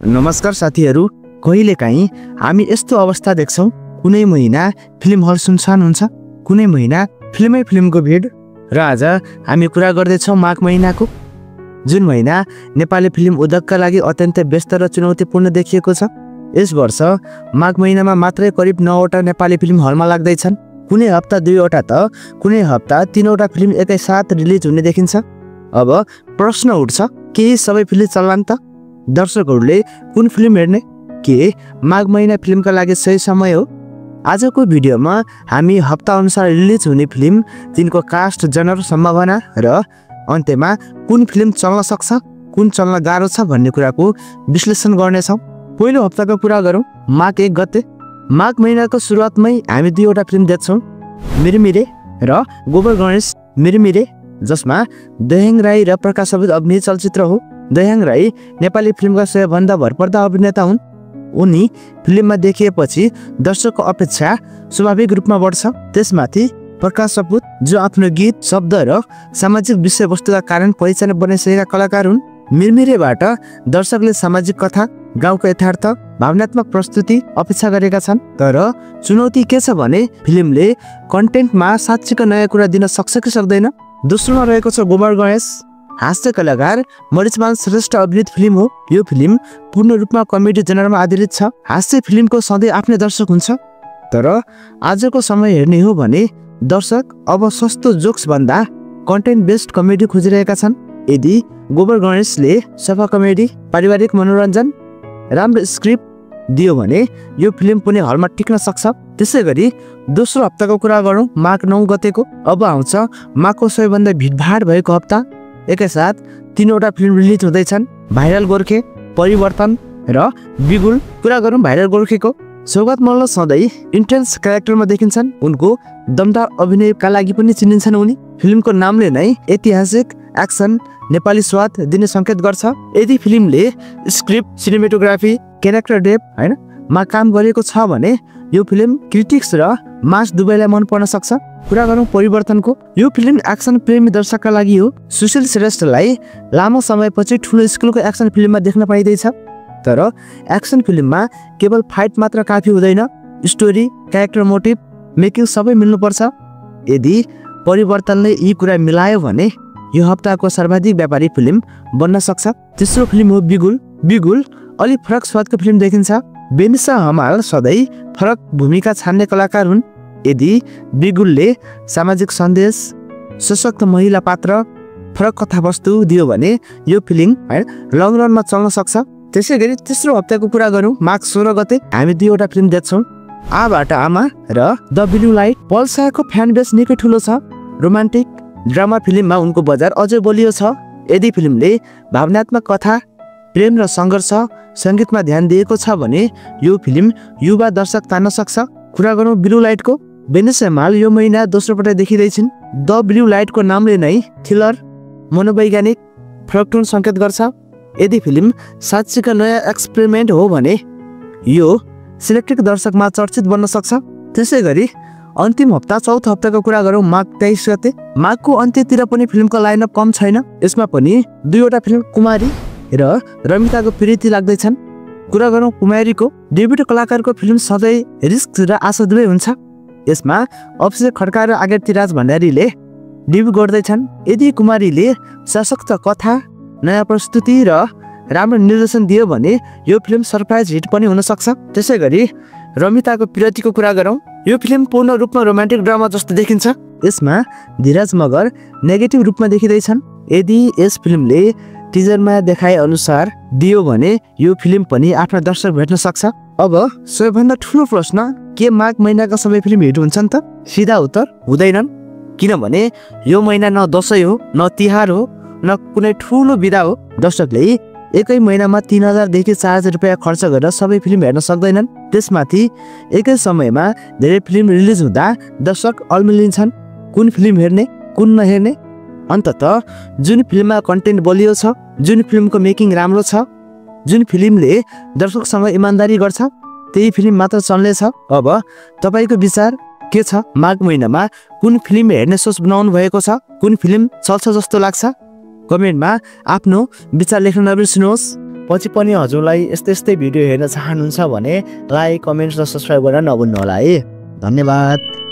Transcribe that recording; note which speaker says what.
Speaker 1: नमस्कार साथीहरू, कहिलेकाहीँ हामी यस्तो अवस्था देख्छौँ कुनै महिना फिल्म हल सुनसान हुन्छ, कुनै महिना फिल्मको भिड। र आज हामी कुरा गर्दैछौँ माघ महिनाको, जुन महिना नेपाली फिल्म उद्योगका लागि अत्यन्तै व्यस्त र चुनौतीपूर्ण देखिएको छ। यस वर्ष माघ महिनामा मात्रै करिब 9वटा नेपाली फिल्म हलमा लाग्दैछन्। कुनै हप्ता 2वटा त कुनै हप्ता 3वटा फिल्म एकैसाथ रिलिज हुने देखिन्छ। अब प्रश्न उठ्छ, के सबै फिल्म चल्लान् त? दर्शकहरूले कुन फिल्म हेर्ने? के माघ महिना फिल्मका लागि सही समय हो? आजको भिडियोमा हामी हप्ता अनुसार रिलिज हुने फिल्म, तिनको कास्ट, जनर, सम्भावना र अन्त्यमा कुन फिल्म चल्न सक्छ, कुन चल्न गाह्रो छ भन्ने कुराको विश्लेषण गर्नेछौँ। पहिलो हप्ताको कुरा गरौँ, माघ 1 गते। माघ महिनाको सुरुवातमै हामी 2वटा फिल्म देख्छौँ, मिरमिरे र गोबर गणेश। मिरमिरे, जसमा दयाहाङ राई र प्रकाश सबुज अभिनीत चलचित्र हो। दयाहाङ राई नेपाली फिल्मका सबैभन्दा भरपर्दा अभिनेता हुन्। उनी फिल्ममा देखिएपछि दर्शकको अपेक्षा स्वाभाविक रूपमा बढ्छ। त्यसमाथि प्रकाश सपुत, जो आफ्नो गीत, शब्द र सामाजिक विषयवस्तुका कारण पहिचान बनाइसकेका कलाकार हुन्। मिरमिरेबाट दर्शकले सामाजिक कथा, गाउँको यथार्थ, भावनात्मक प्रस्तुति अपेक्षा गरेका छन्। तर चुनौती के छ भने फिल्मले कन्टेन्टमा साँच्चीको नयाँ कुरा दिन सक्छ कि सक्दैन। दोस्रोमा रहेको छ गोबर गणेश। हास्य कलाकार मरिचमान श्रेष्ठ अभिनीत फिल्म हो। यो फिल्म पूर्ण रूपमा कमेडी जनरमा आधारित छ। हास्य फिल्मको सधैँ आफ्नै दर्शक हुन्छ। तर आजको समय हेर्ने हो भने दर्शक अब सस्तो जोक्स भन्दा कन्टेन्ट बेस्ड कमेडी खोजिरहेका छन्। यदि गोबर गणेशले सफा कमेडी, पारिवारिक मनोरञ्जन, राम्रो स्क्रिप्ट दियो भने यो फिल्म पनि हलमा टिक्न सक्छ। त्यसै गरी दोस्रो हप्ताको कुरा गरौँ, माघ 9 गतेको। अब आउँछ माघको सबैभन्दा भिडभाड भएको हप्ता। एकैसाथ 3वटा फिल्म रिलिज हुँदैछन्, भाइरल गोर्खे, परिवर्तन र बिगुल। कुरा गरौँ भाइरल गोर्खेको। सौगात मल्ल सधैँ इन्टेन्स क्यारेक्टरमा देखिन्छन्। उनको दमदार अभिनयका लागि पनि चिनिन्छन् उनी। फिल्मको नामले नै ऐतिहासिक, एक्सन, नेपाली स्वाद दिने सङ्केत गर्छ। यदि फिल्मले स्क्रिप्ट, सिनेमेटोग्राफी, क्यारेक्टर डेप मा काम गरेको छ भने यो फिल्म क्रिटिक्स र मास दुवैलाई मन पर्न सक्छ। कुरा गरौँ परिवर्तनको। यो फिल्म एक्सन प्रेमी दर्शकका लागि हो। सुशील श्रेष्ठलाई लामो समयपछि ठुलो स्कुलको एक्सन फिल्ममा देख्न पाइँदैछ। तर एक्सन फिल्ममा केवल फाइट मात्र काफी हुँदैन, स्टोरी, क्यारेक्टर मोटिभ, मेकिङ सबै मिल्नुपर्छ। यदि परिवर्तनले यी कुरा मिलायो भने यो हप्ताको सर्वाधिक व्यापारी फिल्म बन्न सक्छ। तेस्रो फिल्म हो बिगुल। बिगुल अलि फरक स्वादको फिल्म देखिन्छ। बेनिसा हमाल सधैँ फरक भूमिका छान्ने कलाकार हुन्। यदि बिगुलले सामाजिक सन्देश, सशक्त महिला पात्र, फरक कथावस्तु दियो भने यो फिल्म लङ रनमा चल्न सक्छ। त्यसै गरी तेस्रो हप्ताको कुरा गरौँ, माघ 16 गते हामी 2वटा फिल्म देख्छौँ, आबाट आमा र द ब्लू लाइट। पल शाहको फ्यान बेस निकै ठुलो छ। रोमान्टिक ड्रामा फिल्ममा उनको बजार अझै बलियो छ। यदि फिल्मले भावनात्मक कथा, प्रेम र सङ्घर्ष, सङ्गीतमा ध्यान दिएको छ भने यो फिल्म युवा दर्शक तान्न सक्छ। कुरा गरौँ ब्लू लाइटको। बेनिसा हमाल यो महिना दोस्रो पटक देखिँदैछिन्। द ब्लू लाइटको नामले नै थ्रिलर, मनोवैज्ञानिक, फरक टोन सङ्केत गर्छ। यदि फिल्म साँच्चीका नयाँ एक्सपेरिमेन्ट हो भने यो सिलेक्टेड दर्शकमा चर्चित बन्न सक्छ। त्यसै गरी अन्तिम हप्ता, चौथो हप्ताको कुरा गरौँ, माघ 23 गते। माघको अन्त्यतिर पनि फिल्मको लाइनअप कम छैन। यसमा पनि 2वटा फिल्म कुमारी र रमिताको प्रीति लाग्दैछन्। कुरा गरौँ कुमारीको। डेब्युट कलाकारको फिल्म सधैँ रिस्क र आशा दुवै हुन्छ। यसमा अभिषेक खड्का र आगर्ती राज भण्डारीले डेब्यु गर्दैछन्। यदि कुमारीले सशक्त कथा, नयाँ प्रस्तुति र राम्रो निर्देशन दियो भने यो फिल्म सरप्राइज हिट पनि हुन सक्छ। त्यसै गरी रमिताको प्रीतिको कुरा गरौँ। यो फिल्म पूर्ण रूपमा रोमान्टिक ड्रामा जस्तो देखिन्छ। यसमा धीरज मगर नेगेटिभ रूपमा देखिँदैछन्। यदि यस फिल्मले टिजरमा देखाए अनुसार दियो भने यो फिल्म पनि आफ्ना दर्शक भेट्न सक्छ। अब सबैभन्दा ठुलो प्रश्न, के माघ महिनाका सबै फिल्म हिट हुन्छन् त? सिधा उत्तर, हुँदैनन्। किनभने यो महिना न दसैँ हो, न तिहार हो, न कुनै ठुलो बिदा हो। दर्शकले एकै महिनामा 3000 देखि 4000 रुपियाँ खर्च गरेर सबै फिल्म हेर्न सक्दैनन्। त्यसमाथि एकै समयमा धेरै फिल्म रिलिज हुँदा दर्शक अल्मलिन्छन्, कुन फिल्म हेर्ने, कुन नहेर्ने। अन्ततः जुन फिल्ममा कन्टेन्ट बलियो छ, जुन फिल्मको मेकिङ राम्रो छ, जुन फिल्मले दर्शकसँग इमान्दारी गर्छ, त्यही फिल्म मात्र चल्नेछ। अब तपाईँको विचार के छ? माघ महिनामा कुन फिल्म हेर्ने सोच बनाउनु भएको छ? कुन फिल्म चल्छ जस्तो लाग्छ? कमेन्टमा आफ्नो विचार लेख्न नबिर्सिनुहोस्। पछि पनि हजुरलाई यस्तै भिडियो हेर्न चाहनुहुन्छ भने लाइक, कमेन्ट र सब्स्क्राइब गर्न नभुल्नु होला है। धन्यवाद।